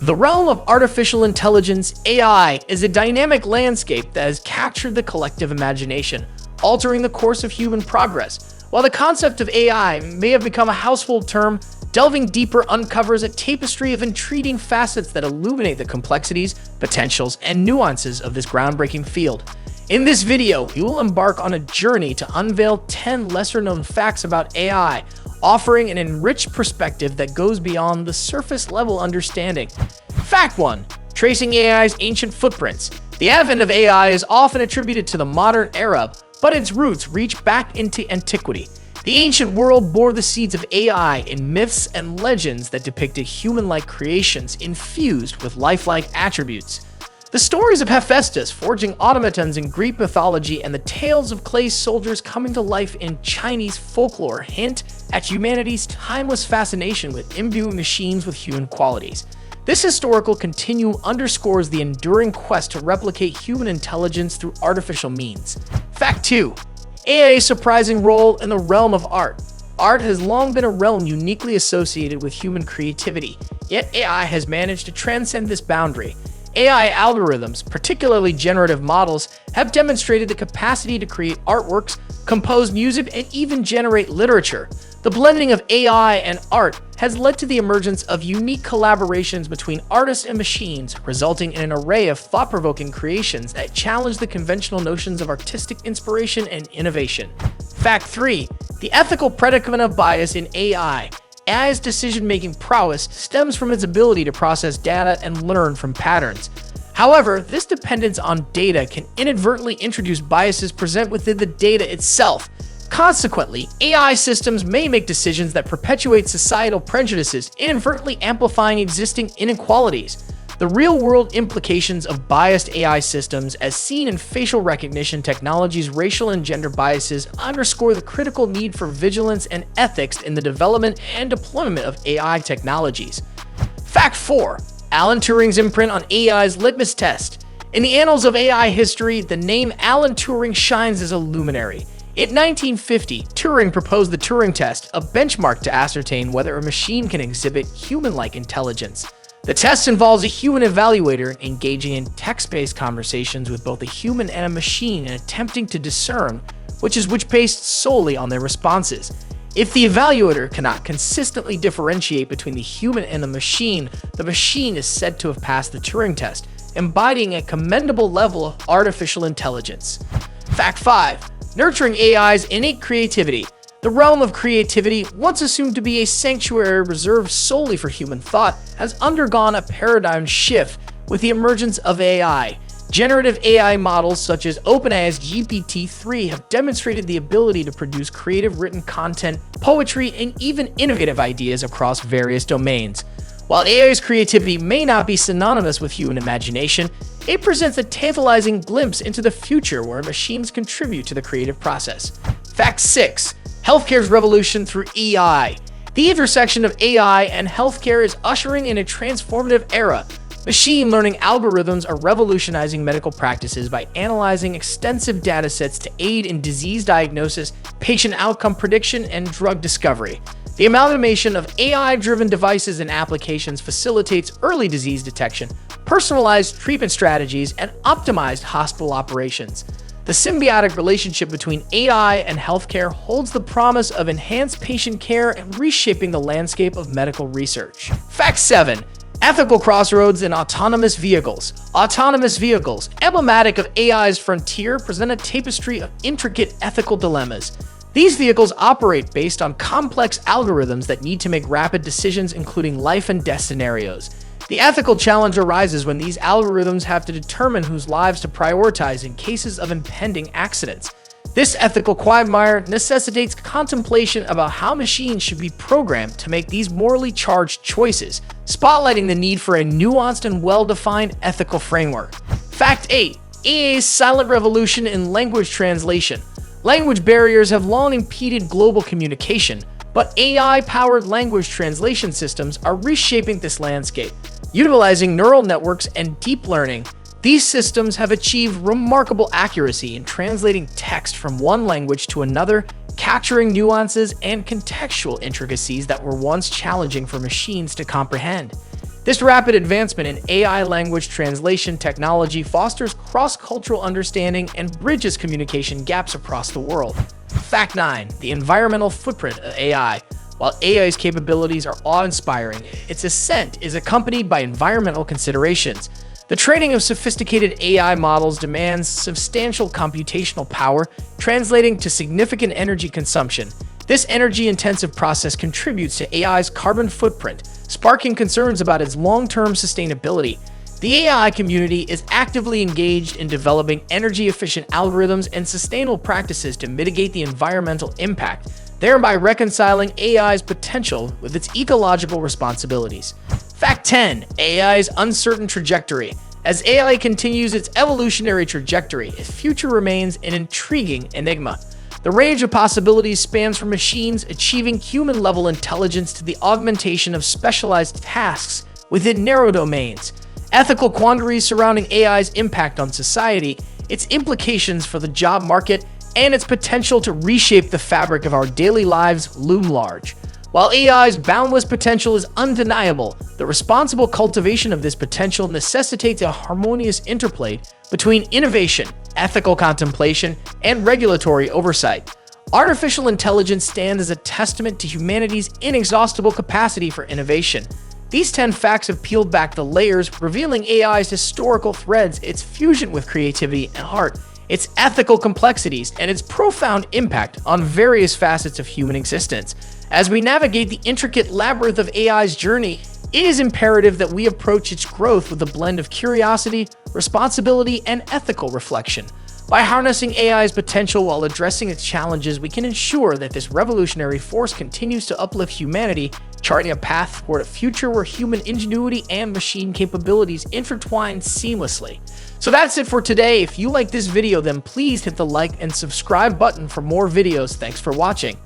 The realm of artificial intelligence, AI, is a dynamic landscape that has captured the collective imagination, altering the course of human progress. While the concept of AI may have become a household term, delving deeper uncovers a tapestry of intriguing facets that illuminate the complexities, potentials, and nuances of this groundbreaking field. In this video, we will embark on a journey to unveil 10 lesser-known facts about AI, offering an enriched perspective that goes beyond the surface-level understanding. Fact 1. Tracing AI's ancient footprints. The advent of AI is often attributed to the modern era, but its roots reach back into antiquity. The ancient world bore the seeds of AI in myths and legends that depicted human-like creations infused with lifelike attributes. The stories of Hephaestus forging automatons in Greek mythology and the tales of clay soldiers coming to life in Chinese folklore hint at humanity's timeless fascination with imbuing machines with human qualities. This historical continuum underscores the enduring quest to replicate human intelligence through artificial means. Fact 2. AI's surprising role in the realm of art. Art has long been a realm uniquely associated with human creativity, yet AI has managed to transcend this boundary. AI algorithms, particularly generative models, have demonstrated the capacity to create artworks, compose music, and even generate literature. The blending of AI and art has led to the emergence of unique collaborations between artists and machines, resulting in an array of thought-provoking creations that challenge the conventional notions of artistic inspiration and innovation. Fact 3. The ethical predicament of bias in AI. AI's decision-making prowess stems from its ability to process data and learn from patterns. However, this dependence on data can inadvertently introduce biases present within the data itself. Consequently, AI systems may make decisions that perpetuate societal prejudices, inadvertently amplifying existing inequalities. The real-world implications of biased AI systems, as seen in facial recognition technologies, racial and gender biases, underscore the critical need for vigilance and ethics in the development and deployment of AI technologies. Fact 4. Alan Turing's imprint on AI's litmus test. In the annals of AI history, the name Alan Turing shines as a luminary. In 1950, Turing proposed the Turing test, a benchmark to ascertain whether a machine can exhibit human-like intelligence. The test involves a human evaluator engaging in text-based conversations with both a human and a machine and attempting to discern which is based solely on their responses. If the evaluator cannot consistently differentiate between the human and the machine is said to have passed the Turing test, embodying a commendable level of artificial intelligence. Fact 5. Nurturing AI's innate creativity. The realm of creativity, once assumed to be a sanctuary reserved solely for human thought, has undergone a paradigm shift with the emergence of AI. Generative AI models such as OpenAI's GPT-3 have demonstrated the ability to produce creative written content, poetry, and even innovative ideas across various domains. While AI's creativity may not be synonymous with human imagination, it presents a tantalizing glimpse into the future where machines contribute to the creative process. Fact 6. Healthcare's revolution through AI. The intersection of AI and healthcare is ushering in a transformative era. Machine learning algorithms are revolutionizing medical practices by analyzing extensive datasets to aid in disease diagnosis, patient outcome prediction, and drug discovery. The amalgamation of AI-driven devices and applications facilitates early disease detection, personalized treatment strategies, and optimized hospital operations. The symbiotic relationship between AI and healthcare holds the promise of enhanced patient care and reshaping the landscape of medical research. Fact 7. Ethical crossroads in autonomous vehicles. Autonomous vehicles, emblematic of AI's frontier, present a tapestry of intricate ethical dilemmas. These vehicles operate based on complex algorithms that need to make rapid decisions, including life and death scenarios. The ethical challenge arises when these algorithms have to determine whose lives to prioritize in cases of impending accidents. This ethical quagmire necessitates contemplation about how machines should be programmed to make these morally charged choices, spotlighting the need for a nuanced and well-defined ethical framework. Fact 8. AI's silent revolution in language translation. Language barriers have long impeded global communication, but AI-powered language translation systems are reshaping this landscape. Utilizing neural networks and deep learning, these systems have achieved remarkable accuracy in translating text from one language to another, capturing nuances and contextual intricacies that were once challenging for machines to comprehend. This rapid advancement in AI language translation technology fosters cross-cultural understanding and bridges communication gaps across the world. Fact 9. The environmental footprint of AI. While AI's capabilities are awe-inspiring, its ascent is accompanied by environmental considerations. The training of sophisticated AI models demands substantial computational power, translating to significant energy consumption. This energy-intensive process contributes to AI's carbon footprint, sparking concerns about its long-term sustainability. The AI community is actively engaged in developing energy-efficient algorithms and sustainable practices to mitigate the environmental impact, thereby reconciling AI's potential with its ecological responsibilities. Fact 10. AI's uncertain trajectory. As AI continues its evolutionary trajectory, its future remains an intriguing enigma. The range of possibilities spans from machines achieving human-level intelligence to the augmentation of specialized tasks within narrow domains. Ethical quandaries surrounding AI's impact on society, its implications for the job market, and its potential to reshape the fabric of our daily lives loom large. While AI's boundless potential is undeniable, the responsible cultivation of this potential necessitates a harmonious interplay between innovation, ethical contemplation, and regulatory oversight. Artificial intelligence stands as a testament to humanity's inexhaustible capacity for innovation. These 10 facts have peeled back the layers, revealing AI's historical threads, its fusion with creativity and art, its ethical complexities, and its profound impact on various facets of human existence. As we navigate the intricate labyrinth of AI's journey, it is imperative that we approach its growth with a blend of curiosity, responsibility, and ethical reflection. By harnessing AI's potential while addressing its challenges, we can ensure that this revolutionary force continues to uplift humanity, charting a path toward a future where human ingenuity and machine capabilities intertwine seamlessly. So that's it for today. If you like this video, then please hit the like and subscribe button for more videos. Thanks for watching.